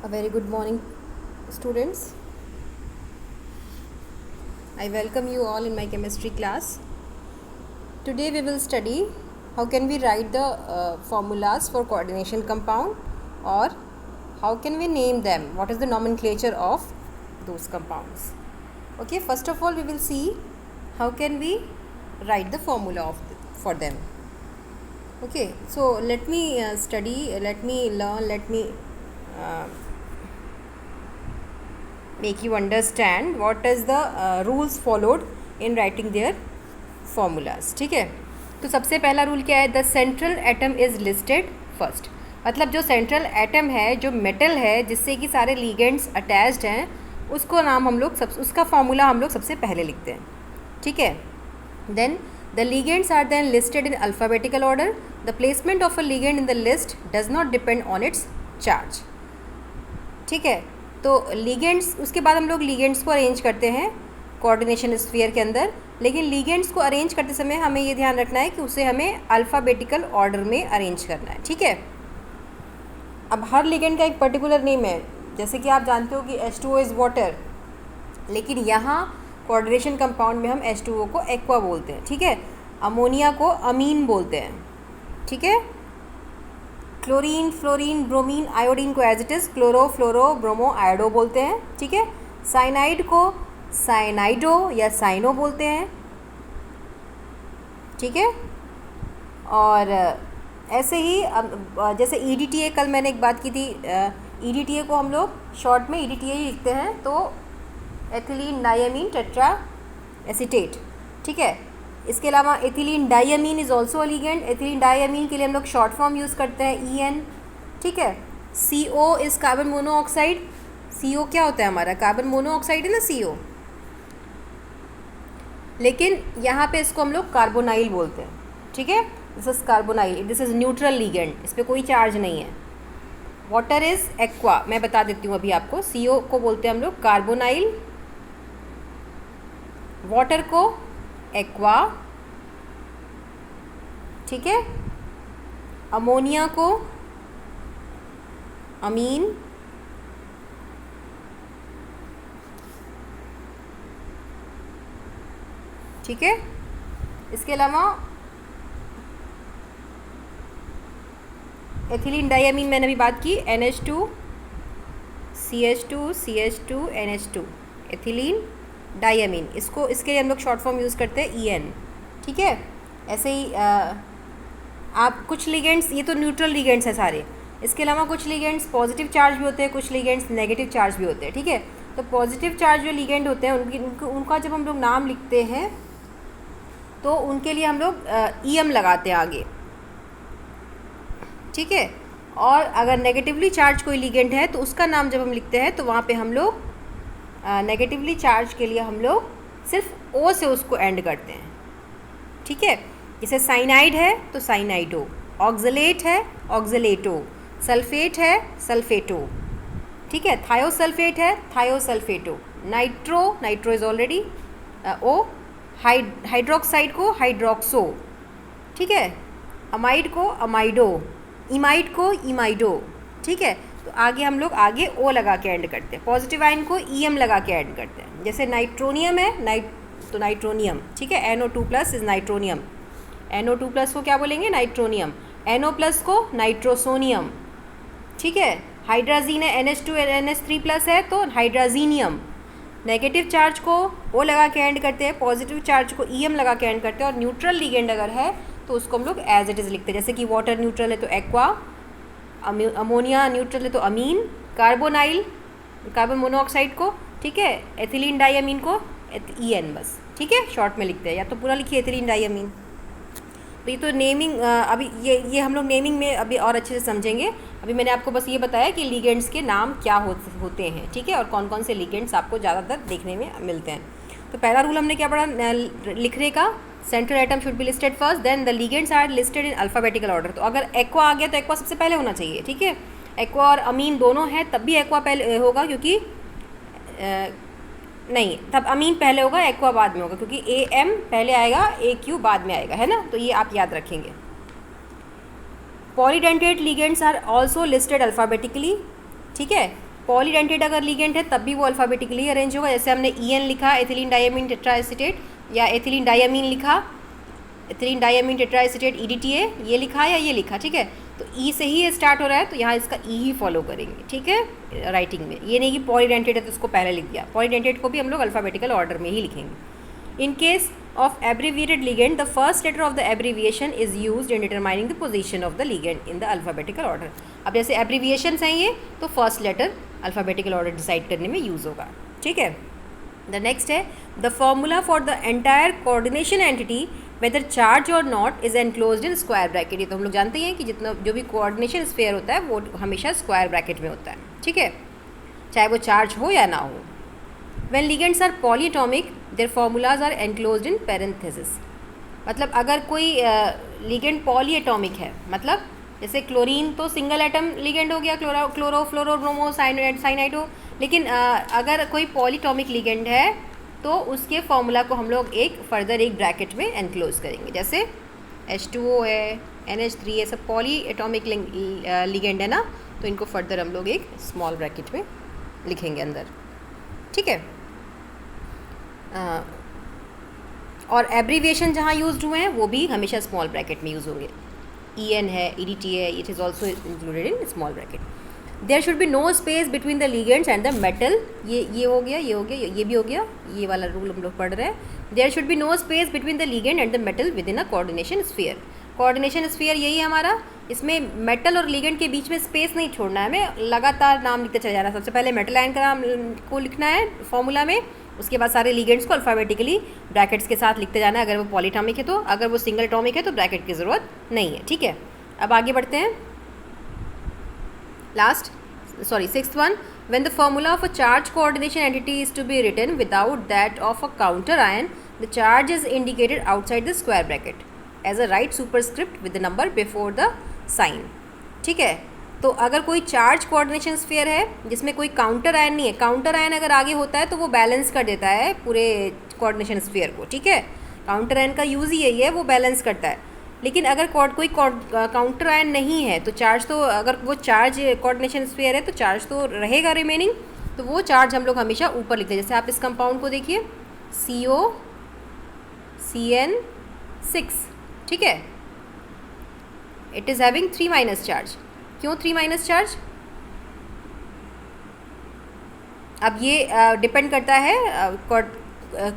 A very good morning, students. I welcome you all in my chemistry class. Today we will study how can we write the formulas for coordination compound, or how can we name them, what is the nomenclature of those compounds. Okay, first of all we will see how can we write the formula for them. Okay, so let me study, let me learn, let me make you understand what is the rules followed in writing their formulas. ठीक है, तो सबसे पहला rule क्या है? The central atom is listed first. मतलब जो central atom है, जो मेटल है जिससे कि सारे लीगेंड्स अटैच्ड हैं, उसको नाम हम लोग उसका फॉर्मूला हम लोग सबसे पहले लिखते हैं. ठीक है. Then the ligands are then listed in alphabetical order. The placement of a ligand in the list does not depend on its charge. ठीक है. तो लीगेंड्स, उसके बाद हम लोग लीगेंड्स को अरेंज करते हैं कोऑर्डिनेशन स्फीयर के अंदर. लेकिन लीगेंड्स को अरेंज करते समय हमें ये ध्यान रखना है कि उसे हमें अल्फ़ाबेटिकल ऑर्डर में अरेंज करना है. ठीक है. अब हर लीगेंड का एक पर्टिकुलर नेम है. जैसे कि आप जानते हो कि H2O इज़ वाटर, लेकिन यहाँ कोऑर्डिनेशन कंपाउंड में हम H2O को एक्वा बोलते हैं. ठीक है. अमोनिया को अमीन बोलते हैं. ठीक है. क्लोरीन, फ्लोरीन, ब्रोमीन, आयोडीन को as it is chloro, fluoro, bromo, iodo बोलते हैं. ठीक है. साइनाइड को साइनाइडो या साइनो बोलते हैं. ठीक है. और ऐसे ही जैसे EDTA, कल मैंने एक बात की थी, EDTA को हम लोग शॉर्ट में EDTA ही लिखते हैं, तो एथिलीन डायमीन टेट्रा एसीटेट. ठीक है. इसके अलावा ethylene diamine is also a ligand. Ethylene diamine के लिए हम लोग शॉर्ट फॉर्म यूज़ करते हैं EN. ठीक है. CO is carbon monoxide. CO क्या होता है हमारा? कार्बन मोनोऑक्साइड है ना CO. लेकिन यहाँ पे इसको हम लोग कार्बोनाइल बोलते हैं. ठीक है. This is carbonyl. This is neutral ligand. इस पर कोई चार्ज नहीं है. Water is aqua. मैं बता देती हूँ अभी आपको. CO को बोलते हैं हम लोग कार्बोनाइल, वाटर को एक्वा. ठीक है. अमोनिया को अमीन. ठीक है. इसके अलावा एथिलीन डायमीन मैंने अभी बात की, NH2 CH2 CH2 NH2, ethylene diamine. इसको, इसके लिए हम लोग शॉर्ट फॉर्म यूज़ करते हैं EN. ठीक है. ऐसे ही आप कुछ लिगेंड्स, ये तो न्यूट्रल लिगेंड्स हैं सारे. इसके अलावा कुछ लिगेंड्स पॉजिटिव चार्ज भी होते हैं, कुछ लिगेंड्स नेगेटिव चार्ज भी होते हैं. ठीक है. तो पॉजिटिव चार्ज जो लिगेंड होते हैं उनका जब हम लोग नाम लिखते हैं तो उनके लिए हम लोग EM लगाते हैं आगे. ठीक है. और अगर नेगेटिवली चार्ज कोई लिगेंड है तो उसका नाम जब हम लिखते हैं तो वहाँ पे हम लोग नेगेटिवली चार्ज के लिए हम लोग सिर्फ O से उसको एंड करते हैं. ठीक है. जैसे साइनाइड है तो साइनाइडो, ऑक्सलेट है ऑक्सलेटो, सल्फेट है सल्फेटो. ठीक है. थायोसल्फेट है thiosulphato, nitro is already O, hydroxide को हाइड्रोक्सो. ठीक है. अमाइड को अमाइडो, इमाइड को इमाइडो. ठीक है. तो आगे हम लोग आगे O लगा के एंड करते हैं. पॉजिटिव आयन को EM लगा के एंड करते हैं. जैसे नाइट्रोनियम है तो नाइट्रोनियम. ठीक है. NO2+ is nitronium. NO2+ को क्या बोलेंगे? नाइट्रोनियम. NO+ को नाइट्रोसोनियम. ठीक है. हाइड्राजीन है, NH2 NH3+ है तो हाइड्राजीनियम. नेगेटिव चार्ज को O लगा के एंड करते हैं, पॉजिटिव चार्ज को EM लगा के एंड करते हैं. और न्यूट्रल लिगेंड अगर है तो उसको हम लोग एज इट इज़ लिखते हैं. जैसे कि वाटर न्यूट्रल है तो एक्वा, अमोनिया न्यूट्रल है तो अमीन, कार्बोनाइल कार्बन मोनोऑक्साइड को. ठीक है. एथिलीन डायमीन को EN बस. ठीक है. शॉर्ट में लिखते हैं, या तो पूरा लिखिए एथिलीन डायमीन. तो ये तो नेमिंग, अभी ये हम लोग नेमिंग में अभी और अच्छे से समझेंगे. अभी मैंने आपको बस ये बताया कि लिगेंड्स के नाम क्या होते हैं. ठीक है. और कौन कौन से लिगेंड्स आपको ज़्यादातर देखने में मिलते हैं. तो पहला रूल हमने क्या पढ़ा लिखने का? Central atom should be listed first, then the ligands are listed in alphabetical order. तो अगर एक्वा आ गया तो एक्वा सबसे पहले होना चाहिए. ठीक है. एक्वा और अमीन दोनों हैं तब भी एक्वा पहले होगा, क्योंकि नहीं, तब अमीन पहले होगा, एक्वा बाद में होगा, क्योंकि AM पहले आएगा, AQ बाद में आएगा, है ना. तो ये आप याद रखेंगे. Polydentate ligands are also listed alphabetically. ठीक है. पॉलीडेंटेट अगर लिगेंड है तब भी वो अल्फ़ाबेटिकली अरेंज होगा। जैसे हमने EN लिखा एथिलीन डायमीन टेट्राएसिटेट, या एथिलीन डायमीन लिखा एथिलीन डायमीन टेट्राएसिटेट EDTA, ये लिखा या ये लिखा, ठीक है। तो E से ही स्टार्ट हो रहा है तो यहाँ इसका E ही फॉलो करेंगे, ठीक है, राइटिंग में। ये नहीं कि पॉलीडेंटेट है तो उसको पहले लिख दिया, पॉलीडेंटेट को भी हम लोग अल्फ़ाबेटिकल ऑर्डर में ही लिखेंगे। In case of abbreviated ligand, the first letter of the abbreviation is used in determining the position of the ligand in the alphabetical order. अब जैसे abbreviations हैं ये, तो first letter alphabetical order decide करने में use होगा, ठीक है। The next है the formula for the entire coordination entity whether charge or not is enclosed in square bracket। ये तो हम लोग जानते ही हैं कि जितना जो भी coordination sphere होता है वो हमेशा square bracket में होता है, ठीक है, चाहे वो charge हो या ना हो। When ligands are polyatomic, their formulas are enclosed in parenthesis। मतलब अगर कोई लिगेंड पॉलीएटॉमिक है, मतलब जैसे क्लोरीन तो सिंगल एटम लिगेंड हो गया, क्लोरो फ्लोरो ब्रोमो साइनाइड हो, लेकिन अगर कोई पॉलीटॉमिक लिगेंड है तो उसके फॉर्मूला को हम लोग एक फर्दर एक ब्रैकेट में एनक्लोज करेंगे। जैसे H2O है, NH3 है, सब पॉलीएटॉमिक लिगेंड है ना, तो इनको फर्दर हम लोग एक स्मॉल ब्रैकेट में लिखेंगे अंदर, ठीक है। और एब्रीविएशन जहाँ यूज्ड हुए हैं वो भी हमेशा स्मॉल ब्रैकेट में यूज़ होंगे। EN है, EDTA है, it is also included in small bracket. There should be no space between the ligands and the metal. ये हो गया, ये हो गया, ये भी हो गया, ये वाला रूल हम लोग पढ़ रहे हैं। There should be no space between the ligand and the metal within a coordination sphere. Coordination sphere यही है हमारा, इसमें मेटल और लिगेंड के बीच में स्पेस नहीं छोड़ना है, हमें लगातार नाम लिखते चले जाना है। सबसे पहले मेटल आयन का नाम को लिखना है फॉर्मूला में, उसके बाद सारे लिगेंड्स को अल्फ़ाबेटिकली ब्रैकेट्स के साथ लिखते जाना है अगर वो पॉलीटॉमिक है तो, अगर वो सिंगल एटॉमिक है तो ब्रैकेट की ज़रूरत नहीं है, ठीक है। अब आगे बढ़ते हैं, sixth one, when the formula of a charge coordination entity is to be written without that of a counter ion, the charge is indicated outside the square bracket as a right superscript with the number before the sign, ठीक है। तो अगर कोई charge coordination sphere है जिसमें कोई counter ion नहीं है, काउंटर आयन अगर आगे होता है तो वो बैलेंस कर देता है पूरे कोऑर्डिनेशन स्फीयर को, ठीक है। काउंटर आयन का यूज़ ही यही है, वो बैलेंस करता है। लेकिन अगर कोई काउंटर आयन नहीं है तो चार्ज तो, अगर वो चार्ज कोऑर्डिनेशन स्फीयर है तो चार्ज तो रहेगा रिमेनिंग, तो वो चार्ज हम लोग हमेशा ऊपर लिखते हैं। जैसे आप इस कंपाउंड को देखिए COCN6, ठीक है, इट इज़ हैविंग 3- चार्ज। क्यों 3- चार्ज? अब ये डिपेंड करता है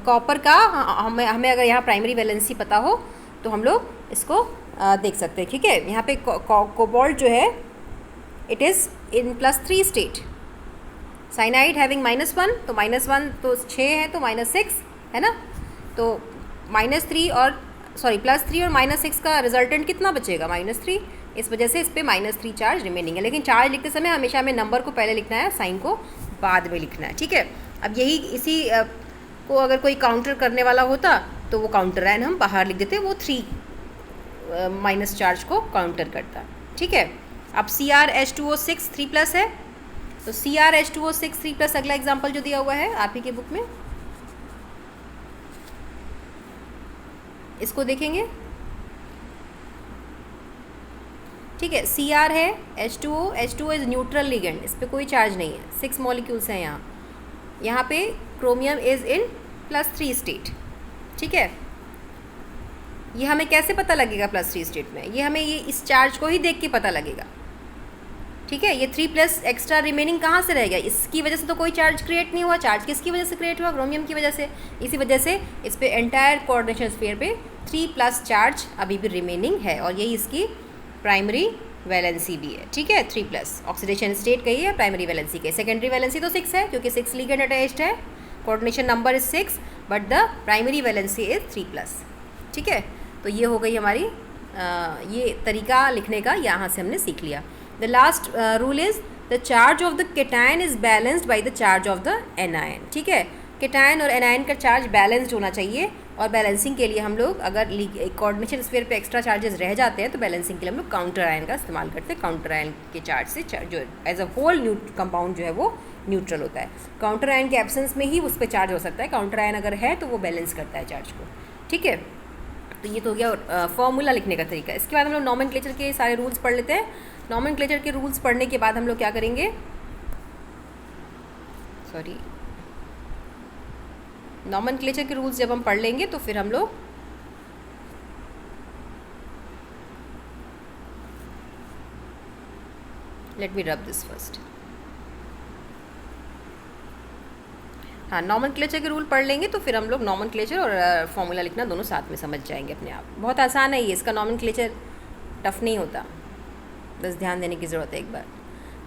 कॉपर का, हमें अगर यहाँ प्राइमरी वैलेंसी पता हो तो हम लोग इसको देख सकते हैं, ठीक है। यहाँ पे कोबाल्ट जो है it is in +3 state, cyanide having -1, तो -1 तो 6 है तो -6 है ना, तो -3 और +3 और -6 का रिजल्टेंट कितना बचेगा? -3। इस वजह से इस पर -3 चार्ज रिमेनिंग है। लेकिन चार्ज लिखते समय हमेशा हमें नंबर को पहले लिखना है, साइन को बाद में लिखना है, ठीक है। अब यही इसी को अगर कोई काउंटर करने वाला होता तो वो काउंटर आयन हम बाहर लिख देते, वो 3- चार्ज को काउंटर करता, ठीक है। अब CrH2O6 3+ है, तो CrH2O6 3+, अगला एग्जाम्पल जो दिया हुआ है आप ही के बुक में, इसको देखेंगे, ठीक है। Cr है, H2O इज़ न्यूट्रल लिगेंड, इस पर कोई चार्ज नहीं है, 6 मॉलिक्यूल्स हैं यहाँ पे क्रोमियम इज़ इन +3 स्टेट, ठीक है। ये हमें कैसे पता लगेगा +3 स्टेट में? ये हमें ये इस चार्ज को ही देख के पता लगेगा, ठीक है। ये 3+ एक्स्ट्रा रिमेनिंग कहाँ से रह गया? इसकी वजह से तो कोई चार्ज क्रिएट नहीं हुआ। चार्ज किसकी वजह से क्रिएट हुआ? क्रोमियम की वजह से। इसी वजह से इस पे एंटायर कोऑर्डिनेशन स्फीयर पे 3+ चार्ज अभी भी रिमेनिंग है, और यही इसकी प्राइमरी वैलेंसी भी है, ठीक है। 3+, ऑक्सीडेशन स्टेट कही है प्राइमरी वैलेंसी के। सेकेंडरी वैलेंसी तो 6 है क्योंकि 6 लिगेंड अटैच्ड है, coordination number is 6 but the primary valency is 3+, ठीक है। तो ये हो गई हमारी ये तरीका लिखने का, यहाँ से हमने सीख लिया। The last rule is the charge of the cation is balanced by the charge of the anion, ठीक है। केटायन और एनायन का चार्ज बैलेंस्ड होना चाहिए, और बैलेंसिंग के लिए हम लोग अगर कोऑर्डिनेशन स्फीयर पे एक्स्ट्रा चार्जेस रह जाते हैं तो बैलेंसिंग के लिए हम लोग काउंटर आयन का इस्तेमाल करते हैं। काउंटर आयन के चार्ज से जो एज अ होल कंपाउंड जो है वो न्यूट्रल होता है। काउंटर आयन के एब्सेंस में ही उस पर चार्ज हो सकता है, काउंटर आयन अगर है तो वो बैलेंस करता है चार्ज को, ठीक है। तो ये तो हो गया फॉर्मूला लिखने का तरीका। इसके बाद हम लोग नॉमेनक्लेचर के सारे रूल्स पढ़ लेते हैं। नॉमेनक्लेचर के रूल्स पढ़ने के बाद हम लोग क्या करेंगे, सॉरी, नॉमेनक्लेचर के रूल्स जब हम पढ़ लेंगे तो फिर हम लोग late me rub this first. हाँ, नॉमेनक्लेचर के रूल पढ़ लेंगे तो फिर हम लोग नॉमेनक्लेचर और फॉर्मूला लिखना दोनों साथ में समझ जाएंगे अपने आप। बहुत आसान है ये, इसका नॉमेनक्लेचर टफ नहीं होता, बस ध्यान देने की ज़रूरत है एक बार।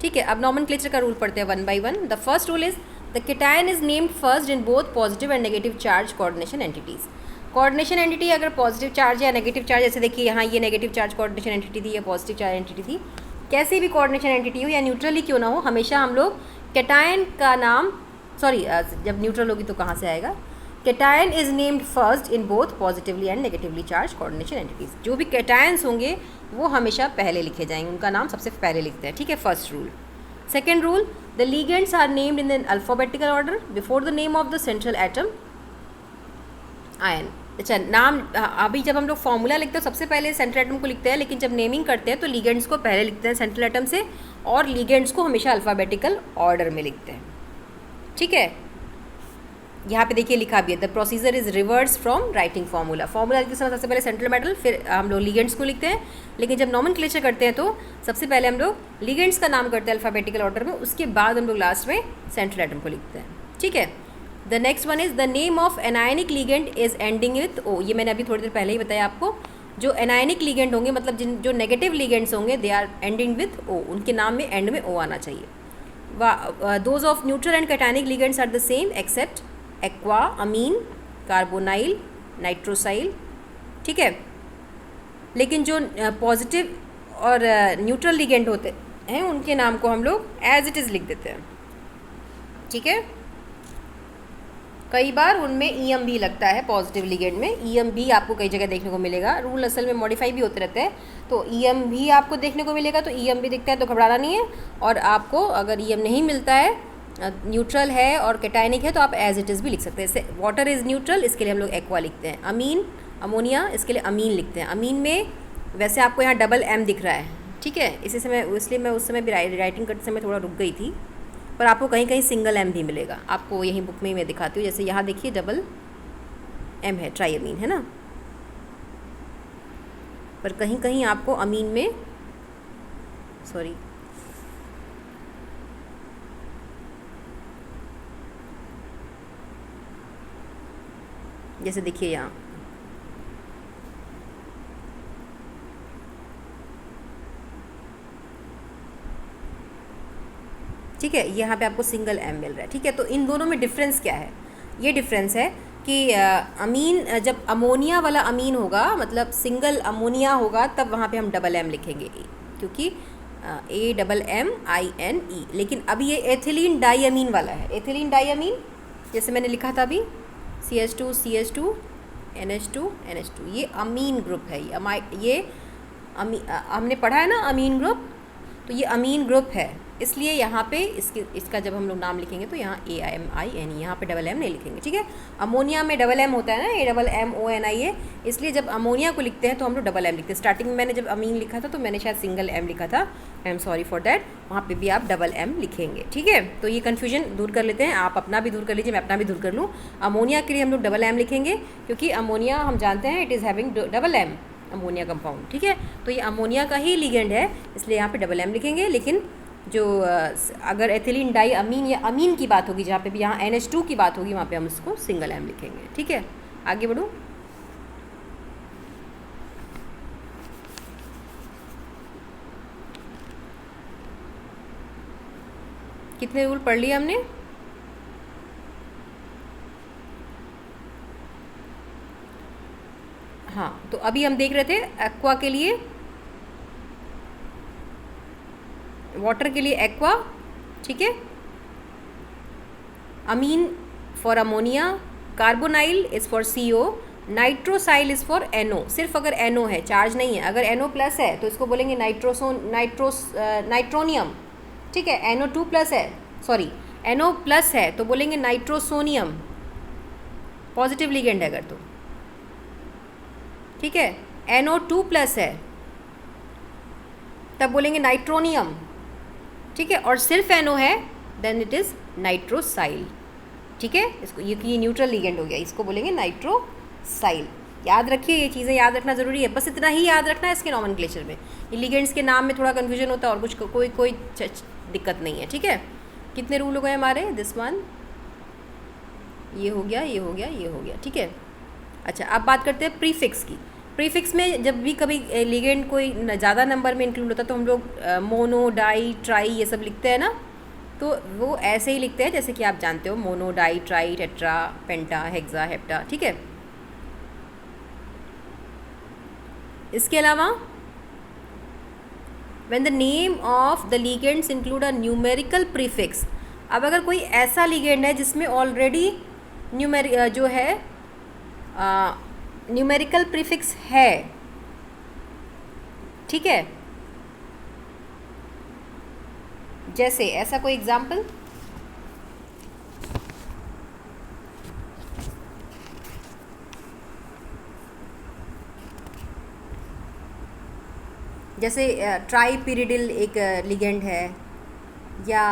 ठीक है, अब नॉमेनक्लेचर का रूल पढ़ते हैं one by one. The first rule is the cation is named first in both positive and negative charge coordination entities. Coordination entity अगर पॉजिटिव चार्ज या नेगेटिव चार्ज, जैसे देखिए यहाँ ये नेगेटिव चार्ज कोऑर्डिनेशन एंटिटी थी या पॉजिटिव चार्ज एंटिटी थी, कैसी भी कोऑर्डिनेशन एंटिटी हो या न्यूट्रल ही क्यों ना हो, हमेशा हम लोग केटायन का नाम, सॉरी जब न्यूट्रल होगी तो कहाँ से आएगा, cation is named first in both positively and negatively charge coordination entities. जो भी केटायंस होंगे वो हमेशा पहले लिखे जाएंगे, उनका नाम सबसे पहले लिखते हैं। ठीक है, first rule. Second rule, the ligands are named in an alphabetical order before the name of the central atom ion. अच्छा, नाम अभी जब हम लोग फॉर्मूला लिखते हैं सबसे पहले सेंट्रल एटम को लिखते हैं, लेकिन जब नेमिंग करते हैं तो लिगेंड्स को पहले लिखते हैं सेंट्रल एटम से, और लिगेंड्स को हमेशा अल्फ़ाबेटिकल ऑर्डर में लिखते हैं। ठीक है, यहाँ पे देखिए लिखा भी है, the procedure is reverse from writing formula. Formula लिखते समय सबसे पहले सेंट्रल मेटल, फिर हम लोग लिगेंड्स को लिखते हैं, लेकिन जब नॉमेनक्लेचर करते हैं तो सबसे पहले हम लोग लिगेंड्स का नाम करते हैं अल्फ़ाबेटिकल ऑर्डर में, उसके बाद हम लोग लास्ट में सेंट्रल एटम को लिखते हैं। ठीक है, the next one is the name of anionic ligand is ending with O. ये मैंने अभी थोड़ी देर पहले ही बताया आपको, जो एनायनिक लिगेंड होंगे, मतलब जो नेगेटिव लिगेंड्स होंगे, they are ending with O, उनके नाम में एंड में ओ आना चाहिए। Those of neutral and cationic ligands are the same except aqua, amine, carbonyl, nitrosyl. ठीक है, लेकिन जो पॉजिटिव और न्यूट्रल लिगेंड होते हैं उनके नाम को हम लोग एज इट इज़ लिख देते हैं। ठीक है, कई बार उनमें ईएम भी लगता है, पॉजिटिव लिगेंड में ईएम भी आपको कई जगह देखने को मिलेगा। रूल असल में मॉडिफाई भी होते रहते हैं, तो ईएम भी आपको देखने को मिलेगा, तो ईएम भी दिखता है तो घबराना नहीं है। और आपको अगर ईएम नहीं मिलता है, न्यूट्रल है और कैटायनिक है, तो आप एज इट इज़ भी लिख सकते हैं। जैसे वाटर इज़ न्यूट्रल, इसके लिए हम लोग एक्वा लिखते हैं। अमीन, अमोनिया, इसके लिए अमीन लिखते हैं। अमीन में वैसे आपको यहाँ डबल एम दिख रहा है, ठीक है, इसी समय, इसलिए मैं उस समय भी राइटिंग करते समय थोड़ा रुक गई थी, पर आपको कहीं कहीं सिंगल एम भी मिलेगा। आपको यहीं बुक में ही मैं दिखाती हूँ, जैसे यहाँ देखिए डबल एम है, ट्राई अमीन है ना, पर कहीं कहीं आपको अमीन में, सॉरी, जैसे देखिए यहाँ ठीक है, यहाँ पे आपको सिंगल एम मिल रहा है। ठीक है, तो इन दोनों में डिफरेंस क्या है? ये डिफरेंस है कि अमीन, जब अमोनिया वाला अमीन होगा, मतलब सिंगल अमोनिया होगा, तब वहाँ पे हम डबल एम लिखेंगे, क्योंकि AMMINE। लेकिन अभी ये एथिलीन डाइअमीन वाला है। एथिलीन डाइअमीन जैसे मैंने लिखा था अभी, CH2 CH2 NH2 NH2, ये अमीन ग्रुप है। ये हमने पढ़ा है ना अमीन ग्रुप, तो ये अमीन ग्रुप है, इसलिए यहाँ पे इसका जब हम लोग नाम लिखेंगे तो यहाँ AMINE, यहाँ पे डबल एम नहीं लिखेंगे। ठीक है, अमोनिया में डबल एम होता है ना, AMMONIA, इसलिए जब अमोनिया को लिखते हैं तो हम लोग डबल एम लिखते हैं। स्टार्टिंग में मैंने जब अमीन लिखा था तो मैंने शायद सिंगल एम लिखा था, I am sorry for that, वहाँ पे भी आप डबल एम लिखेंगे। ठीक है, तो ये कन्फ्यूजन दूर कर लेते हैं, आप अपना भी दूर कर लीजिए, मैं अपना भी दूर कर लूँ। अमोनिया के लिए हम लोग डबल एम लिखेंगे, क्योंकि अमोनिया हम जानते हैं it is having double M, ammonia compound. ठीक है, तो ये अमोनिया का ही लिगेंड है, इसलिए यहाँ पे डबल एम लिखेंगे। लेकिन जो अगर एथिलीन डाई अमीन या अमीन की बात होगी, जहाँ पे भी यहाँ NH2 की बात होगी, वहाँ पे हम उसको सिंगल एम लिखेंगे। ठीक है, आगे बढ़ूँ। कितने रूल पढ़ लिए हमने? हाँ, तो अभी हम देख रहे थे एक्वा के लिए, वाटर के लिए एक्वा, ठीक है, amine for ammonia, carbonyl is for CO, nitrosyl is for NO। सिर्फ अगर NO है, चार्ज नहीं है, अगर NO प्लस है तो इसको बोलेंगे नाइट्रोनियम। ठीक है, NO2 प्लस है, सॉरी NO प्लस है तो बोलेंगे नाइट्रोसोनियम, पॉजिटिव लिगेंड है अगर तो। ठीक है, NO2 प्लस है तब बोलेंगे नाइट्रोनियम। ठीक है, और सिर्फ NO है, देन इट इज़ नाइट्रोसाइल। ठीक है, इसको ये न्यूट्रल लिगेंड हो गया, इसको बोलेंगे नाइट्रोसाइल। याद रखिए, ये चीज़ें याद रखना ज़रूरी है, बस इतना ही याद रखना है इसके नॉमेनक्लेचर में। ये लिगेंड्स के नाम में थोड़ा कन्फ्यूजन होता है और कुछ कोई दिक्कत नहीं है। ठीक है, कितने रूल हो गए हमारे? दिस वन, ये हो गया, ये हो गया, ये हो गया। ठीक है, अच्छा अब बात करते हैं प्रीफिक्स की। प्रीफिक्स में जब भी कभी लिगेंड कोई ज़्यादा नंबर में इंक्लूड होता है तो हम लोग मोनो, डाई, ट्राई ये सब लिखते हैं ना, तो वो ऐसे ही लिखते हैं जैसे कि आप जानते हो, मोनो, डाई, ट्राई, टेट्रा, पेंटा, हेक्सा, हेप्टा। ठीक है, इसके अलावा when the name of the ligands include a numerical prefix. अब अगर कोई ऐसा लिगेंड है जिसमें ऑलरेडी जो है न्यूमेरिकल प्रीफिक्स है, ठीक है, जैसे ऐसा कोई एग्जाम्पल, जैसे ट्राईपिरिडिल एक लिगेंड है, या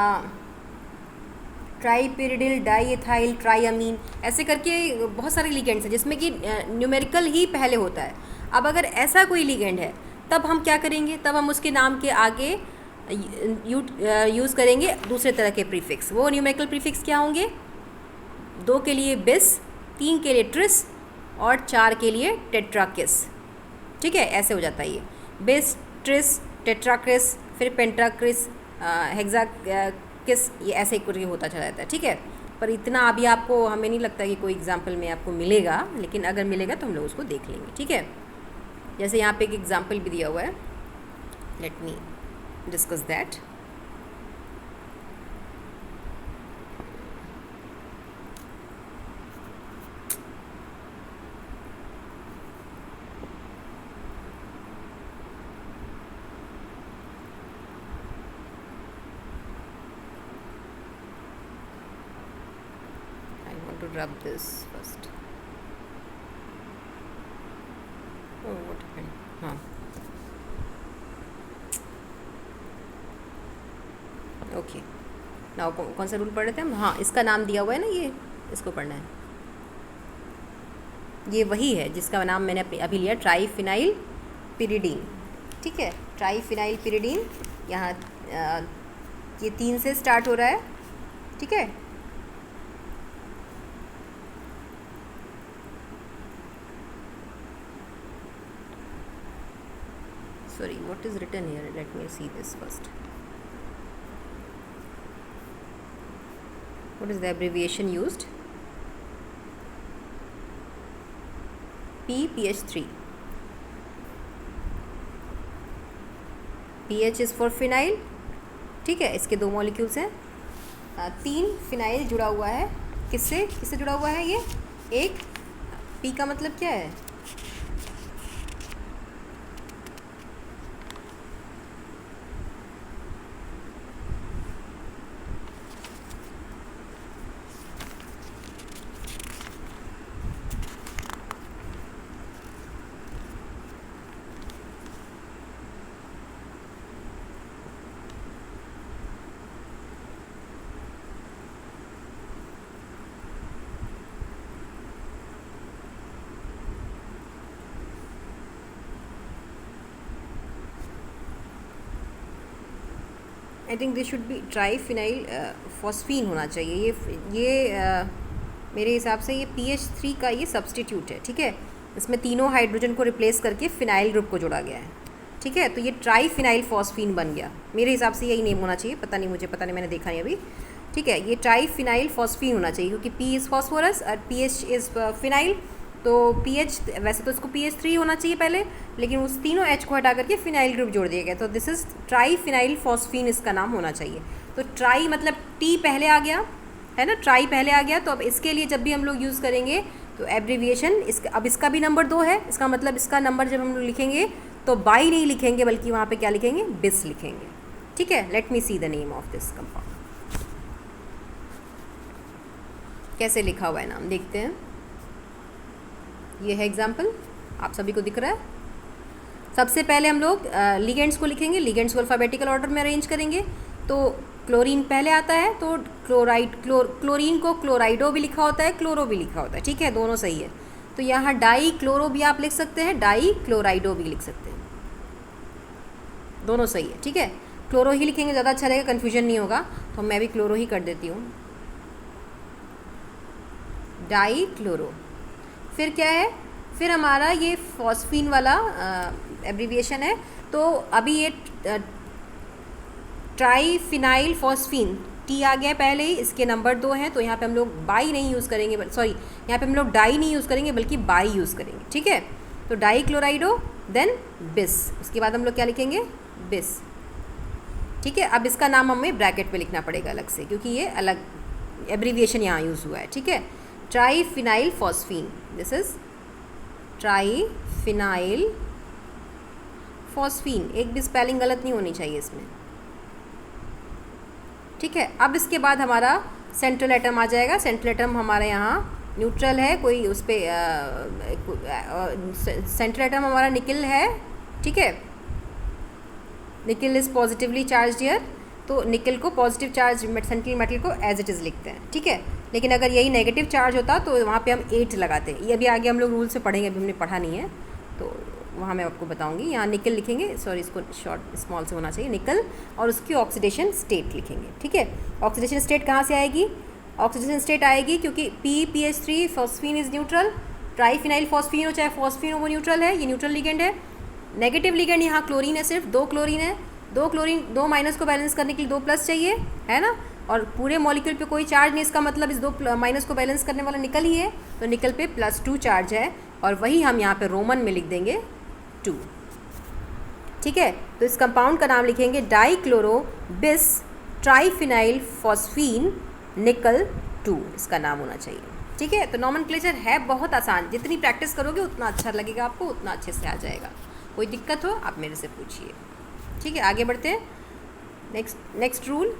ट्राईपिरिडिल डाईएथाइल ट्राईअमीन, ऐसे करके बहुत सारे लिगेंड्स हैं जिसमें कि न्यूमेरिकल ही पहले होता है। अब अगर ऐसा कोई लिगेंड है तब हम क्या करेंगे? तब हम उसके नाम के आगे यूज़ करेंगे दूसरे तरह के प्रीफिक्स। वो न्यूमेरिकल प्रीफिक्स क्या होंगे? 2 के लिए बिस, 3 के लिए ट्रिस और 4 के लिए टेट्राकिस। ठीक है, ऐसे हो जाता है ये बिस, ट्रिस, टेट्राक्रिस, फिर पेंटाक्रिस, हेक्साकिस, ये ऐसे करके होता चला जाता है। ठीक है, पर इतना अभी आपको हमें नहीं लगता कि कोई एग्जाम्पल में आपको मिलेगा, लेकिन अगर मिलेगा तो हम लोग उसको देख लेंगे। ठीक है, जैसे यहाँ पे एक एग्जाम्पल भी दिया हुआ है, let me discuss that. To rub this first. Oh, what happened? हाँ, ओके, नाउ कौन सा रूल पढ़ रहे थे हम? हाँ, इसका नाम दिया हुआ है ना, ये इसको पढ़ना है। ये वही है जिसका नाम मैंने अभी लिया, ट्राईफिनाइल पिरिडीन। ठीक है, ट्राईफिनाइल पिरिडीन, यहाँ ये 3 से स्टार्ट हो रहा है। ठीक है, sorry, what is written here? Let me see this first. What is the abbreviation used? PPH3. PH is for phenyl। ठीक है, इसके 2 मॉलिक्यूल्स हैं, 3 फिनाइल जुड़ा हुआ है। किससे किससे जुड़ा हुआ है ये? एक P का मतलब क्या है? I think this should be triphenyl phosphine होना चाहिए। ये मेरे हिसाब से ये PH3 का ये सब्सटीट्यूट है। ठीक है, इसमें तीनों हाइड्रोजन को रिप्लेस करके फिनाइल ग्रुप को जोड़ा गया है। ठीक है, तो ये ट्राईफिनाइल फॉस्फीन बन गया। मेरे हिसाब से यही नेम होना चाहिए, पता नहीं, मुझे पता नहीं, मैंने देखा नहीं अभी। ठीक है, ये ट्राईफिनाइल फॉस्फीन होना चाहिए क्योंकि P इज़ फॉस्फोरस और PH इज़ फिनाइल। तो PH, वैसे तो इसको PH3 होना चाहिए पहले, लेकिन उस तीनों H को हटा करके फिनाइल ग्रुप जोड़ दिया गया, तो दिस इज़ ट्राईफिनाइल फॉस्फीन इसका नाम होना चाहिए। तो ट्राई मतलब T पहले आ गया है ना, ट्राई पहले आ गया। तो अब इसके लिए जब भी हम लोग यूज़ करेंगे तो एब्रीविएशन अब इसका भी नंबर 2 है, इसका मतलब इसका नंबर जब हम लोग लिखेंगे तो बाई नहीं लिखेंगे, बल्कि वहाँ पे क्या लिखेंगे? बिस लिखेंगे। ठीक है, let me see the name of this compound. कैसे लिखा हुआ है नाम, देखते हैं। ये है एग्जाम्पल, आप सभी को दिख रहा है। सबसे पहले हम लोग लिगेंड्स को लिखेंगे, लिगेंड्स को अल्फ़ाबेटिकल ऑर्डर में अरेंज करेंगे। तो क्लोरीन पहले आता है तो क्लोरीन को क्लोराइडो भी लिखा होता है, क्लोरो भी लिखा होता है, ठीक है, दोनों सही है। तो यहाँ डाई क्लोरो भी आप लिख सकते हैं, डाई क्लोराइडो भी लिख सकते हैं, दोनों सही है, ठीक है। क्लोरो ही लिखेंगे ज़्यादा अच्छा रहेगा, कन्फ्यूजन नहीं होगा, तो मैं भी क्लोरो ही कर देती हूँ, डाई क्लोरो। फिर क्या है, फिर हमारा ये फॉस्फीन वाला एब्रीविएशन है। तो अभी ये ट्राईफिनाइल फॉस्फीन, टी आ गया पहले ही, इसके नंबर 2 हैं, तो यहाँ पे हम लोग बाई नहीं यूज़ करेंगे, सॉरी यहाँ पे हम लोग डाई नहीं यूज़ करेंगे बल्कि बाई यूज़ करेंगे, ठीक है। तो डाई क्लोराइडो देन बिस, उसके बाद हम लोग क्या लिखेंगे, बिस, ठीक है। अब इसका नाम हमें ब्रैकेट में लिखना पड़ेगा अलग से, क्योंकि ये अलग एब्रीविएशन यहाँ यूज़ हुआ है, ठीक है। Triphenyl phosphine, this is triphenyl phosphine, एक भी स्पेलिंग गलत नहीं होनी चाहिए इसमें, ठीक है। अब इसके बाद हमारा सेंट्रल एटम आ जाएगा। सेंट्रल एटम हमारे यहाँ न्यूट्रल है, कोई उस पर सेंट्रल एटम हमारा निकल है, ठीक है। निकल इज़ पॉजिटिवली चार्ज हियर, तो निकल को पॉजिटिव चार्ज सेंट्रल मेटल को एज इट इज़ लिखते हैं, ठीक है। लेकिन अगर यही नेगेटिव चार्ज होता तो वहाँ पे हम 8 लगाते हैं। ये अभी आगे हम लोग रूल से पढ़ेंगे, अभी हमने पढ़ा नहीं है, तो वहाँ मैं आपको बताऊँगी। यहाँ निकल लिखेंगे, सॉरी इसको शॉर्ट स्मॉल से होना चाहिए, निकल, और उसकी ऑक्सीडेशन स्टेट लिखेंगे, ठीक है। ऑक्सीडेशन स्टेट कहाँ से आएगी, ऑक्सीडेशन स्टेट आएगी क्योंकि PPH3 phosphine is neutral, triphenyl phosphine हो चाहे फॉस्फीन हो वो न्यूट्रल है, ये न्यूट्रल लिगेंड है। नेगेटिव लिगेंड यहाँ क्लोरीन है, सिर्फ 2 क्लोरीन है, 2 क्लोरीन, 2 माइनस को बैलेंस करने के लिए 2 प्लस चाहिए, है ना। और पूरे मॉलिक्यूल पे कोई चार्ज नहीं, इसका मतलब इस 2 माइनस को बैलेंस करने वाला निकल ही है, तो निकल पे +2 चार्ज है, और वही हम यहाँ पे रोमन में लिख देंगे 2, ठीक है। तो इस कंपाउंड का नाम लिखेंगे डाईक्लोरो बिस ट्राईफिनाइल फॉस्फीन निकल 2, इसका नाम होना चाहिए, ठीक है। तो नॉमेनक्लेचर है बहुत आसान, जितनी प्रैक्टिस करोगे उतना अच्छा लगेगा आपको, उतना अच्छे से आ जाएगा। कोई दिक्कत हो आप मेरे से पूछिए, ठीक है। आगे बढ़ते हैं, नेक्स्ट रूल,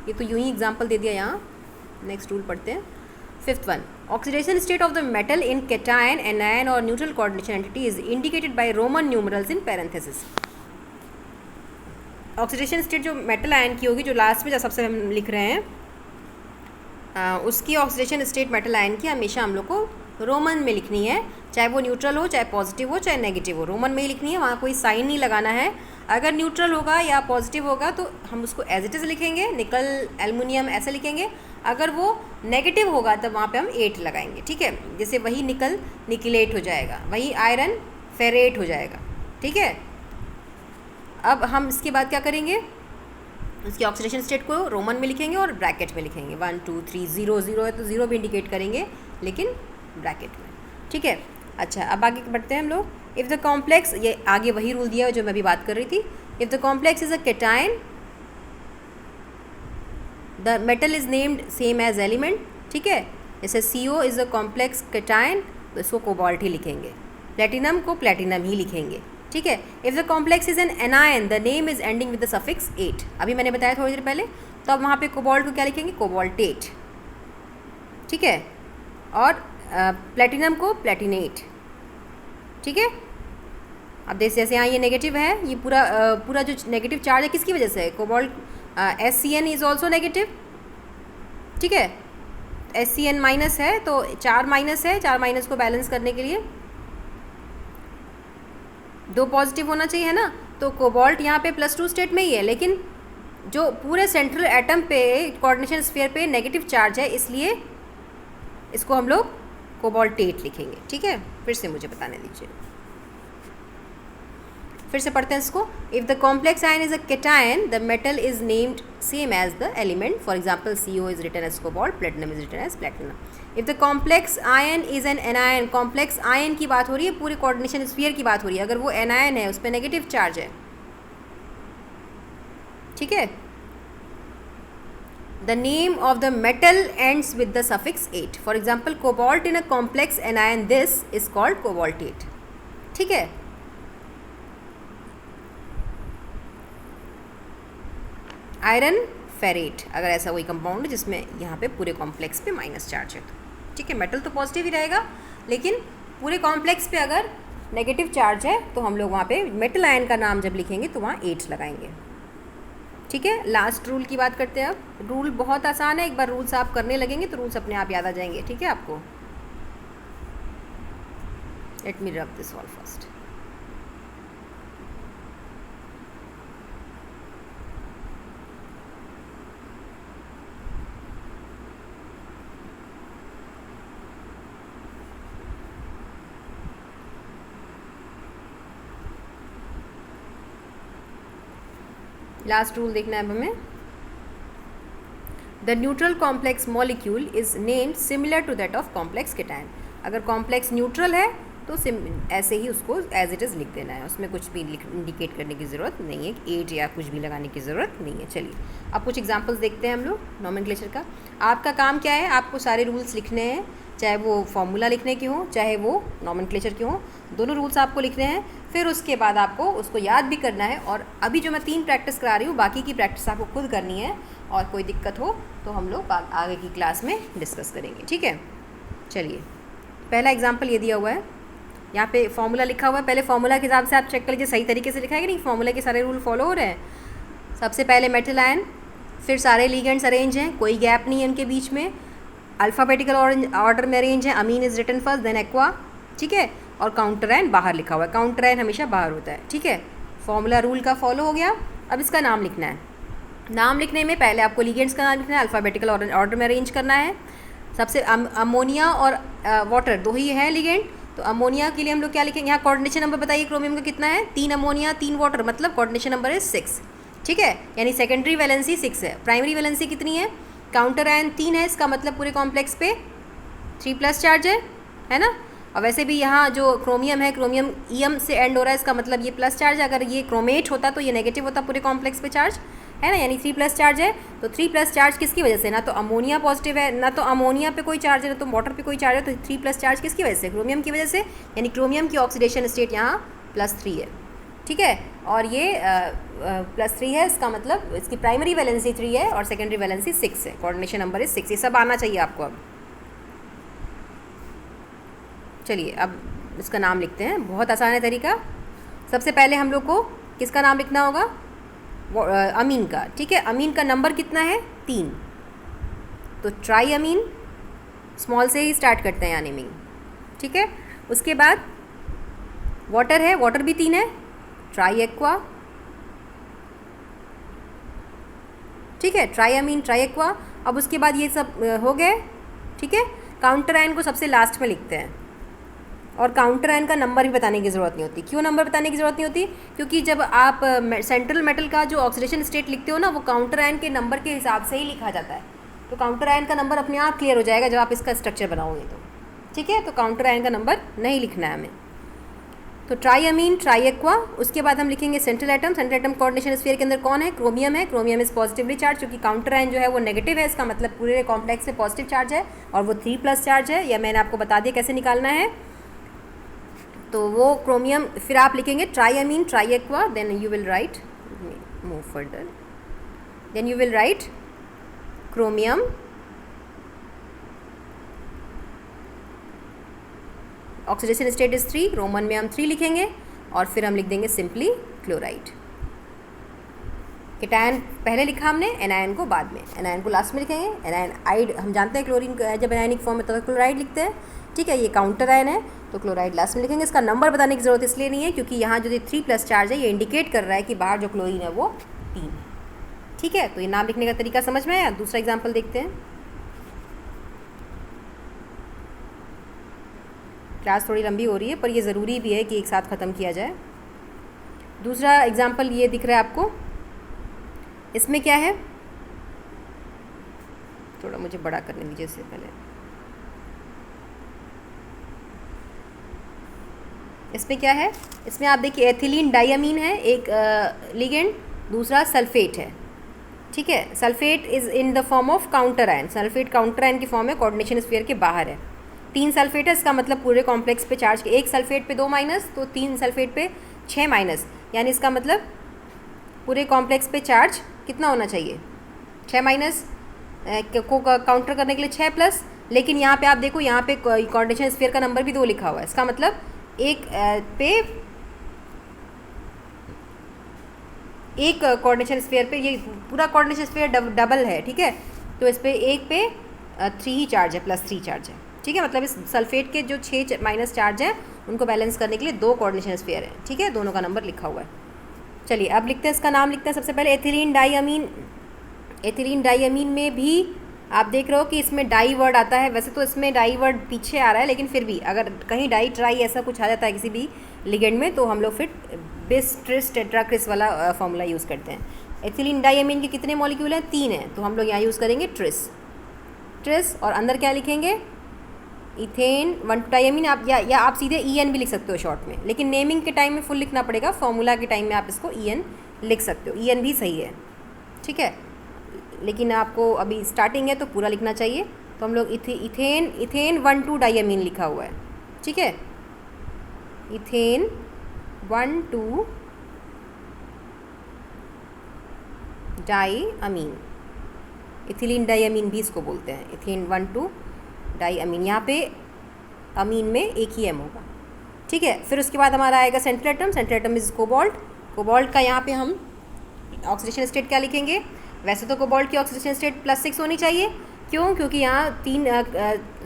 ये तो यूं ही एग्जाम्पल दे दिया यहाँ, नेक्स्ट रूल पढ़ते हैं। 5th one, oxidation state of the metal in cation, anion और neutral coordination entity is indicated by roman numerals in parenthesis. Oxidation state जो मेटल आयन की होगी, जो लास्ट में जो सबसे हम लिख रहे हैं, उसकी ऑक्सीडेशन स्टेट मेटल आयन की हमेशा हम लोग को रोमन में लिखनी है, चाहे वो न्यूट्रल हो, चाहे पॉजिटिव हो, चाहे नेगेटिव हो, रोमन में ही लिखनी है, वहाँ कोई साइन नहीं लगाना है। अगर न्यूट्रल होगा या पॉजिटिव होगा तो हम उसको एज इट इज़ लिखेंगे, निकल, एल्युमिनियम ऐसे लिखेंगे। अगर वो नेगेटिव होगा तब वहाँ पे हम 8 लगाएंगे, ठीक है। जैसे वही निकल निकलेट हो जाएगा, वही आयरन फेरेट हो जाएगा, ठीक है। अब हम इसके बाद क्या करेंगे, उसकी ऑक्सीडेशन स्टेट को रोमन में लिखेंगे और ब्रैकेट में लिखेंगे, 1 2 3 0 0 है तो 0 भी इंडिकेट करेंगे, लेकिन ब्रैकेट में, ठीक है। अच्छा, अब आगे बढ़ते हैं हम लोग। इफ़ द कॉम्प्लेक्स, ये आगे वही रूल दिया है जो मैं अभी बात कर रही थी। If the complex is a cation, the metal is named same as element, ठीक है। जैसे CO is a complex cation, तो इसको कोबाल्ट ही लिखेंगे, प्लेटिनम को प्लेटिनम ही लिखेंगे, ठीक है। If the complex is an anion, the name is ending with the suffix 8, अभी मैंने बताया थोड़ी देर पहले, तो अब वहाँ पे कोबाल्ट को क्या लिखेंगे, कोबाल्टेट, ठीक है। और प्लेटिनम को प्लेटिनेट, ठीक है। अब जैसे यहाँ ये नेगेटिव है, ये पूरा जो नेगेटिव चार्ज है किसकी वजह से है, cobalt, SCN is also negative, ठीक है। SCN माइनस है तो 4 माइनस है, 4 माइनस को बैलेंस करने के लिए 2 पॉजिटिव होना चाहिए, है ना। तो कोबाल्ट यहाँ पे +2 स्टेट में ही है, लेकिन जो पूरे सेंट्रल एटम पे कोऑर्डिनेशन स्फीयर पे नेगेटिव चार्ज है, इसलिए इसको हम लोग कोबाल्टेट लिखेंगे, ठीक है। फिर से मुझे बताने दीजिए, फिर से पढ़ते हैं इसको। If the complex ion is a cation, the metal is named same as the element, for example CO is written as cobalt, platinum is written as platinum. If the complex ion is an anion, complex ion की बात हो रही है, पूरे coordination sphere की बात हो रही है, अगर वो एनायन है, उस पर नेगेटिव चार्ज है, ठीक है। The name of the metal ends with the suffix 8. For example, cobalt in a complex anion, this is called cobaltate, ठीक है। आयरन फेरेट, अगर ऐसा कोई कंपाउंड है जिसमें यहाँ पे पूरे कॉम्प्लेक्स पे माइनस चार्ज है, तो ठीक है। मेटल तो पॉजिटिव ही रहेगा, लेकिन पूरे कॉम्प्लेक्स पे अगर नेगेटिव चार्ज है तो हम लोग वहाँ पे मेटल आयन का नाम जब लिखेंगे तो वहाँ 8 लगाएंगे, ठीक है, लास्ट रूल की बात करते हैं। अब रूल बहुत आसान है, एक बार रूल्स आप करने लगेंगे तो रूल्स अपने आप याद आ जाएंगे। ठीक है आपको, let me rub this all first. Last rule देखना है अब हमें। The neutral complex molecule is named similar to that of complex cation. अगर कॉम्प्लेक्स न्यूट्रल है तो ऐसे ही उसको एज इट इज़ लिख देना है, उसमें कुछ भी इंडिकेट करने की ज़रूरत नहीं है, एट या कुछ भी लगाने की ज़रूरत नहीं है। चलिए अब कुछ एग्जांपल्स देखते हैं हम लोग नॉमेनक्लेचर का। आपका काम क्या है, आपको सारे रूल्स लिखने हैं, चाहे वो फॉर्मूला लिखने के हों चाहे वो नॉमेनक्लेचर के हों, दोनों रूल्स आपको लिखने हैं। फिर उसके बाद आपको उसको याद भी करना है। और अभी जो मैं 3 प्रैक्टिस करा रही हूँ, बाकी की प्रैक्टिस आपको खुद करनी है, और कोई दिक्कत हो तो हम लोग आगे की क्लास में डिस्कस करेंगे। ठीक है, चलिए पहला एग्जाम्पल ये दिया हुआ है, यहाँ पे फॉर्मूला लिखा हुआ है। पहले फॉर्मूला के हिसाब से आप चेक कर लीजिए सही तरीके से लिखा है कि नहीं, फॉर्मूला के सारे रूल फॉलो हो रहे हैं। सबसे पहले मेटल आयन, फिर सारे लिगेंड्स अरेंज हैं, कोई गैप नहीं है उनके बीच में, अल्फ़ाबेटिकल ऑर्डर में अरेंज है, amine is written first then aqua. ठीक है, और काउंटर आयन बाहर लिखा हुआ है, काउंटर आयन हमेशा बाहर होता है। ठीक है, फॉर्मूला रूल का फॉलो हो गया। अब इसका नाम लिखना है। नाम लिखने में पहले आपको लिगेंड्स का नाम लिखना है, अल्फ़ाबेटिकल ऑर्डर में अरेंज करना है। सबसे अमोनिया और वाटर दो ही है लिगेंड, तो अमोनिया के लिए हम लोग क्या लिखेंगे, यहाँ कोऑर्डिनेशन नंबर बताइए क्रोमियम का कितना है, 3 अमोनिया 3 वाटर, मतलब कोऑर्डिनेशन नंबर है 6। ठीक है, यानी सेकेंडरी वैलेंसी 6 है। प्राइमरी वैलेंसी कितनी है, काउंटर आयन 3 है, इसका मतलब पूरे कॉम्प्लेक्स पे 3+ चार्ज है ना। और वैसे भी यहाँ जो क्रोमियम है, क्रोमियम ईएम से एंड हो रहा है, इसका मतलब ये प्लस चार्ज है। अगर ये क्रोमेट होता तो ये नेगेटिव होता पूरे कॉम्प्लेक्स पे चार्ज, है ना, यानी 3+ चार्ज है। तो 3+ चार्ज किसकी वजह से, ना तो अमोनिया पॉजिटिव है, ना तो अमोनिया पे कोई चार्ज है, ना तो वाटर पे कोई चार्ज है, तो 3+ चार्ज किसकी वजह से, क्रोमियम की वजह से, यानी क्रोमियम की ऑक्सीडेशन स्टेट यहाँ +3 है। ठीक है, और ये +3 है, इसका मतलब इसकी प्राइमरी वैलेंसी 3 है और सेकेंडरी वैलेंसी 6 है, कोऑर्डिनेशन नंबर इज 6। ये सब आना चाहिए आपको। अब चलिए अब इसका नाम लिखते हैं, बहुत आसान है तरीका। सबसे पहले हम लोग को किसका नाम लिखना होगा, अमीन का। ठीक है, अमीन का नंबर कितना है, 3, तो ट्राई अमीन, स्मॉल से ही स्टार्ट करते हैं यानी मीन। ठीक है, उसके बाद वाटर है, वाटर भी 3 है, ट्राई एक्वा। ठीक है, ट्राई अमीन ट्राई एक्वा। अब उसके बाद ये सब हो गए। ठीक है, काउंटर आयन को सबसे लास्ट में लिखते हैं, और काउंटर आयन का नंबर भी बताने की ज़रूरत नहीं होती। क्यों नंबर बताने की ज़रूरत नहीं होती, क्योंकि जब आप सेंट्रल मेटल का जो ऑक्सीडेशन स्टेट लिखते हो ना, वो काउंटर आयन के नंबर के हिसाब से ही लिखा जाता है। तो काउंटर आयन का नंबर अपने आप क्लियर हो जाएगा जब आप इसका स्ट्रक्चर बनाओगे तो। ठीक है, तो काउंटर आयन का नंबर नहीं लिखना है हमें। तो ट्राई अमीन ट्राई एक्वा। उसके बाद हम लिखेंगे central atom. Central atom coordination sphere के अंदर कौन है, क्रोमियम है। क्रोमियम इज पॉजिटिवली चार्ज, क्योंकि काउंटर आयन जो है वो नेगेटिव है, इसका मतलब पूरे कॉम्प्लेक्स में पॉजिटिव चार्ज है, और वो 3+ चार्ज है। या मैंने आपको बता दिया कैसे निकालना है। तो वो क्रोमियम, फिर आप लिखेंगे tri amine tri aqua, then you will write, move further, then you will write chromium oxidation state is 3, Roman में हम 3 लिखेंगे, और फिर हम लिख देंगे सिंपली क्लोराइड। केटायन पहले लिखा हमने, एनायन को बाद में, एनायन को लास्ट में लिखेंगे। एनायन आइड हम जानते हैं क्लोरीन जब एनायनिक फॉर्म में तो क्लोराइड लिखते हैं। ठीक है, ये काउंटर आयन है तो क्लोराइड लास्ट में लिखेंगे। इसका नंबर बताने की ज़रूरत इसलिए नहीं है क्योंकि यहाँ जो 3+ चार्ज है ये इंडिकेट कर रहा है कि बाहर जो क्लोरीन है वो 3 है। ठीक है, तो ये नाम लिखने का तरीका समझ में आया। दूसरा एग्जाम्पल देखते हैं। क्लास थोड़ी लंबी हो रही है पर ये ज़रूरी भी है कि एक साथ ख़त्म किया जाए। दूसरा एग्जाम्पल ये दिख रहा है आपको, इसमें क्या है, थोड़ा मुझे बड़ा करने दीजिए इससे पहले। इसमें क्या है, इसमें आप देखिए एथिलीन डाइअमीन है एक लिगेंड, दूसरा सल्फेट है। ठीक है, sulphate is in the form of counter ion, sulphate counter ion की फॉर्म है, कोऑर्डिनेशन स्फीयर के बाहर है। 3 सल्फेट है, इसका मतलब पूरे कॉम्प्लेक्स पे चार्ज, एक सल्फेट पे 2 माइनस, तो 3 सल्फेट पे 6 माइनस, यानी इसका मतलब पूरे कॉम्प्लेक्स पे चार्ज कितना होना चाहिए, 6 माइनस को काउंटर करने के लिए 6+। लेकिन यहाँ पे आप देखो, यहाँ पे कोऑर्डिनेशन स्फीयर का नंबर भी 2 लिखा हुआ है, इसका मतलब एक पे एक कोऑर्डिनेशन स्फीयर पे, ये पूरा कोऑर्डिनेशन स्फीयर डबल है, ठीक है, तो इस पे एक पे 3 ही चार्ज है, +3 चार्ज है, ठीक है। मतलब इस सल्फेट के जो 6 माइनस चार्ज हैं उनको बैलेंस करने के लिए 2 कोऑर्डिनेशन स्फीयर है, ठीक है, दोनों का नंबर लिखा हुआ है। चलिए अब लिखते हैं, इसका नाम लिखते हैं सबसे पहले एथिलीन डाईअमीन। एथिलीन डाईअमीन में भी आप देख रहे हो कि इसमें डाई वर्ड आता है, वैसे तो इसमें डाई वर्ड पीछे आ रहा है, लेकिन फिर भी अगर कहीं डाई ट्राई ऐसा कुछ आ जाता है किसी भी लिगेंड में, तो हम लोग फिर बिस ट्रिस टेट्राक्रिस वाला फॉर्मूला यूज़ करते हैं। एथिलीन डाईअमीन के कितने मॉलिक्यूल हैं? 3 हैं, तो हम लोग यहाँ यूज़ करेंगे ट्रिस, और अंदर क्या लिखेंगे? इथेन 1,2 डाईअमीन। आप या आप सीधे EN भी लिख सकते हो शॉर्ट में, लेकिन नेमिंग के टाइम में फुल लिखना पड़ेगा, फॉर्मूला के टाइम में आप इसको EN लिख सकते हो, EN भी सही है, ठीक है, लेकिन आपको अभी स्टार्टिंग है तो पूरा लिखना चाहिए। तो हम लोग इथेन 1,2 डाईअमीन लिखा हुआ है, ठीक है, इथेन 1,2 डाईअमीन, इथिलीन डाईअमीन भी इसको बोलते हैं, इथेन 1,2 डाईअमीन। यहाँ पे अमीन में एक ही M होगा, ठीक है। फिर उसके बाद हमारा आएगा central atom. Central atom is cobalt. Cobalt का यहाँ पे हम ऑक्सीडेशन स्टेट क्या लिखेंगे? वैसे तो कोबाल्ट की ऑक्सीडेशन स्टेट +6 होनी चाहिए, क्यों? क्योंकि यहाँ 3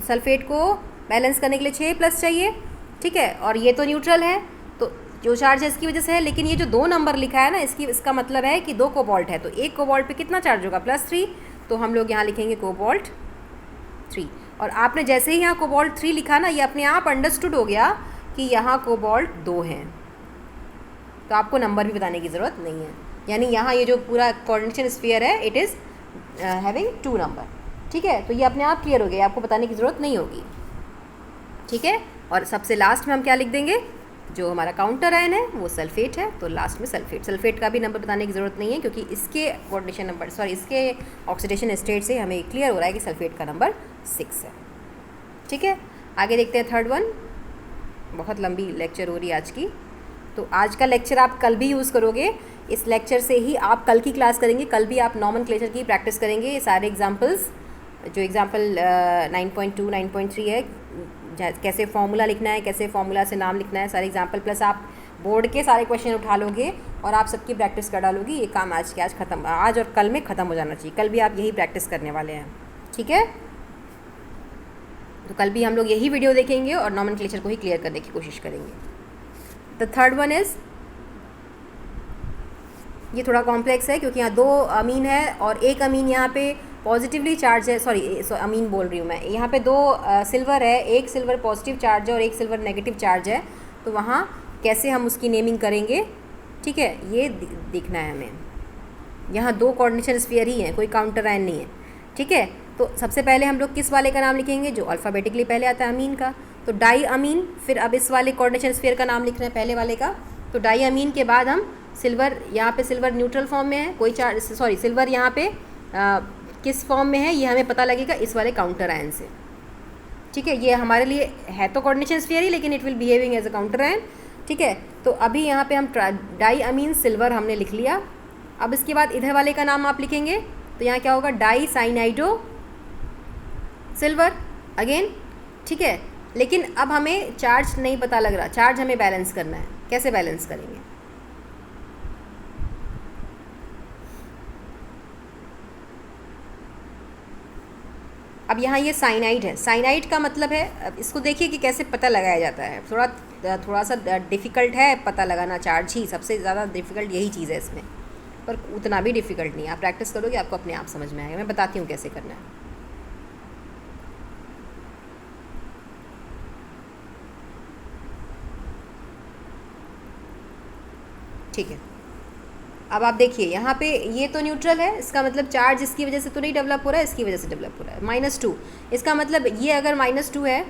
सल्फेट को बैलेंस करने के लिए 6+ चाहिए, ठीक है, और ये तो न्यूट्रल है, तो जो चार्ज है इसकी वजह से है, लेकिन ये जो 2 नंबर लिखा है ना, इसका मतलब है कि 2 कोबाल्ट है, तो एक कोबाल्ट पे कितना चार्ज होगा? +3, तो हम लोग यहाँ लिखेंगे कोबाल्ट 3। और आपने जैसे ही यहाँ कोबाल्ट 3 लिखा ना, ये अपने आप अंडरस्टूड हो गया कि यहाँ कोबाल्ट 2 हैं, तो आपको नंबर भी बताने की ज़रूरत नहीं है। यानी यहाँ ये जो पूरा कोऑर्डिनेशन स्फीयर है, इट इज़ हैविंग 2 नंबर, ठीक है, तो ये अपने आप क्लियर हो गया, आपको बताने की ज़रूरत नहीं होगी, ठीक है। और सबसे लास्ट में हम क्या लिख देंगे? जो हमारा काउंटर आयन है वो सल्फेट है, तो लास्ट में सल्फेट का भी नंबर बताने की ज़रूरत नहीं है, क्योंकि इसके कोऑर्डिनेशन नंबर इसके ऑक्सीडेशन स्टेट से हमें क्लियर हो रहा है कि सल्फेट का नंबर 6 है, ठीक है। आगे देखते हैं थर्ड वन। बहुत लंबी लेक्चर हो रही है आज की, तो आज का लेक्चर आप कल भी यूज़ करोगे, इस लेक्चर से ही आप कल की क्लास करेंगे, कल भी आप नॉमेनक्लेचर की प्रैक्टिस करेंगे। ये सारे एग्जाम्पल्स, जो एग्जाम्पल 9.2 9.3 है, कैसे फॉर्मूला लिखना है, कैसे फॉर्मूला से नाम लिखना है, सारे एग्जाम्पल प्लस आप बोर्ड के सारे क्वेश्चन उठा लोगे और आप सबकी प्रैक्टिस कर डालोगी। ये काम आज ख़त्म, आज और कल में ख़त्म हो जाना चाहिए। कल भी आप यही प्रैक्टिस करने वाले हैं, ठीक है। तो कल भी हम लोग यही वीडियो देखेंगे और नॉमेनक्लेचर को ही क्लियर करने की कोशिश करेंगे। द थर्ड वन इज़, ये थोड़ा कॉम्प्लेक्स है, क्योंकि यहाँ 2 अमीन है और एक अमीन यहाँ पे पॉजिटिवली चार्ज है, सॉरी अमीन बोल रही हूँ मैं, यहाँ पे 2 सिल्वर है, एक सिल्वर पॉजिटिव चार्ज है और एक सिल्वर नेगेटिव चार्ज है, तो वहाँ कैसे हम उसकी नेमिंग करेंगे, ठीक है, ये देखना है हमें। यहाँ 2 कोऑर्डिनेशन स्फीयर ही हैं, कोई काउंटर आयन नहीं है, ठीक है। तो सबसे पहले हम लोग किस वाले का नाम लिखेंगे? जो अल्फ़ाबेटिकली पहले आता है अमीन का, तो डाई अमीन। फिर अब इस वाले कोऑर्डिनेशन स्फीयर का नाम लिखना है पहले वाले का, तो डाई अमीन के बाद हम सिल्वर, यहाँ पे सिल्वर न्यूट्रल फॉर्म में है, कोई चार्ज, सॉरी सिल्वर यहाँ पे किस फॉर्म में है ये हमें पता लगेगा इस वाले काउंटर आयन से, ठीक है। ये हमारे लिए है तो कोऑर्डिनेशन स्फीयर ही, लेकिन it will behaving as a counter ion, ठीक है। तो अभी यहाँ पे हम डाई अमीन सिल्वर हमने लिख लिया। अब इसके बाद इधर वाले का नाम आप लिखेंगे, तो यहाँ क्या होगा? डाई साइनाइडो सिल्वर अगेन, ठीक है। लेकिन अब हमें चार्ज नहीं पता लग रहा, चार्ज हमें बैलेंस करना है, कैसे बैलेंस करेंगे? अब यहाँ ये साइनाइड है, साइनाइड का मतलब है, अब इसको देखिए कि कैसे पता लगाया जाता है। थोड़ा सा डिफ़िकल्ट है पता लगाना, चार्ज ही सबसे ज़्यादा डिफ़िकल्ट यही चीज़ है इसमें, पर उतना भी डिफ़िकल्ट नहीं है। आप प्रैक्टिस करोगे आपको अपने आप समझ में आएगा। मैं बताती हूँ कैसे करना है। ठीक है, अब आप देखिए यहाँ पे ये तो न्यूट्रल है, इसका मतलब चार्ज इसकी वजह से तो नहीं डेवलप हो रहा है, इसकी वजह से डेवलप हो रहा है। -2, इसका मतलब ये अगर -2 है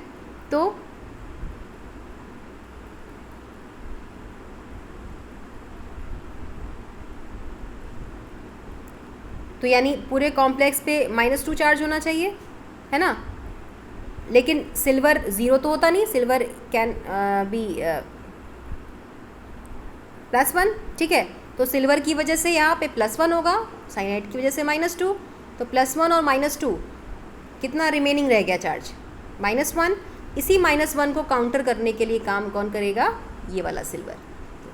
तो यानी पूरे कॉम्प्लेक्स पे -2 चार्ज होना चाहिए, है ना। लेकिन सिल्वर 0 तो होता नहीं, सिल्वर कैन बी +1, ठीक है। तो सिल्वर की वजह से यहाँ पे +1 होगा, साइनाइड की वजह से -2, तो +1 और -2 कितना रिमेनिंग रह गया चार्ज? -1। इसी -1 को काउंटर करने के लिए काम कौन करेगा? ये वाला सिल्वर,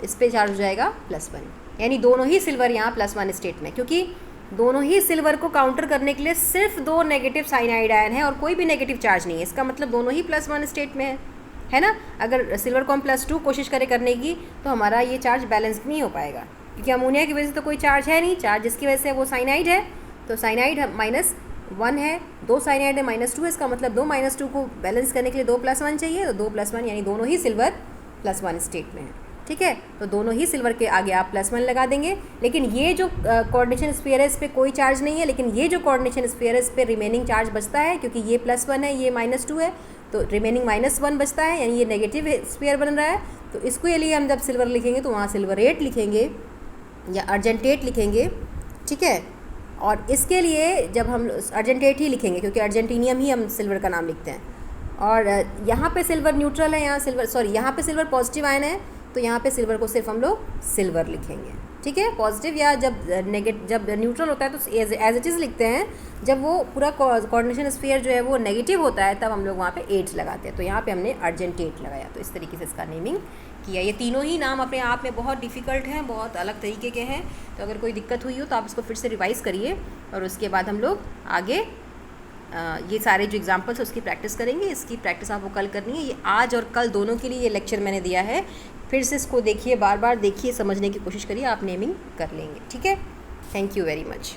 इस पे चार्ज हो जाएगा +1। यानी दोनों ही सिल्वर यहाँ +1 स्टेट में, क्योंकि दोनों ही सिल्वर को काउंटर करने के लिए सिर्फ 2 नेगेटिव साइनाइड आयन है और कोई भी नेगेटिव चार्ज नहीं है। इसका मतलब दोनों ही +1 स्टेट में है ना। अगर सिल्वर को हम +2 कोशिश करें करने की तो हमारा ये चार्ज बैलेंस नहीं हो पाएगा, क्योंकि अमोनिया की वजह से तो कोई चार्ज है नहीं। चार्ज जिसकी वजह से वो साइनाइड है, तो साइनाइड -1 है, 2 साइनाइड है -2 है। इसका मतलब 2 -2 को बैलेंस करने के लिए 2 +1 चाहिए, तो 2 +1 यानी दोनों ही सिल्वर +1 स्टेट में है। ठीक है, तो दोनों ही सिल्वर के आगे आप +1 लगा देंगे। लेकिन ये जो कोऑर्डिनेशन स्फीयर है इस पर कोई चार्ज नहीं है, लेकिन ये जो कोऑर्डिनेशन स्फीयर है इस पर रिमेनिंग चार्ज बचता है, क्योंकि ये +1 है, ये -2 है, तो रिमेनिंग -1 बचता है, यानी ये नेगेटिव स्फीयर बन रहा है। तो इसके लिए हम जब सिल्वर लिखेंगे तो वहाँ सिल्वरेट लिखेंगे या अर्जेंटेट लिखेंगे। ठीक है, और इसके लिए जब हम अर्जेंटेट ही लिखेंगे, क्योंकि अर्जेंटीनियम ही हम सिल्वर का नाम लिखते हैं। और यहाँ पे सिल्वर न्यूट्रल है, यहाँ पे सिल्वर पॉजिटिव आयन है, तो यहाँ पे सिल्वर को सिर्फ हम लोग सिल्वर लिखेंगे। ठीक है, पॉजिटिव या जब न्यूट्रल होता है तो एज इट इज़ लिखते हैं। जब वो पूरा कोऑर्डिनेशन स्फीयर जो है वो नेगेटिव होता है तब हम लोग वहाँ पे एट लगाते हैं, तो यहाँ पे हमने अर्जेंटेट लगाया। तो इस तरीके से इसका नेमिंग किया। ये तीनों ही नाम अपने आप में बहुत डिफ़िकल्ट हैं, बहुत अलग तरीके के हैं। तो अगर कोई दिक्कत हुई हो तो आप इसको फिर से रिवाइज़ करिए, और उसके बाद हम लोग आगे ये सारे जो एग्जाम्पल्स है उसकी प्रैक्टिस करेंगे। इसकी प्रैक्टिस आपको कल करनी है। ये आज और कल दोनों के लिए ये लेक्चर मैंने दिया है। फिर से इसको देखिए, बार बार देखिए, समझने की कोशिश करिए, आप नेमिंग कर लेंगे। ठीक है, थैंक यू वेरी मच।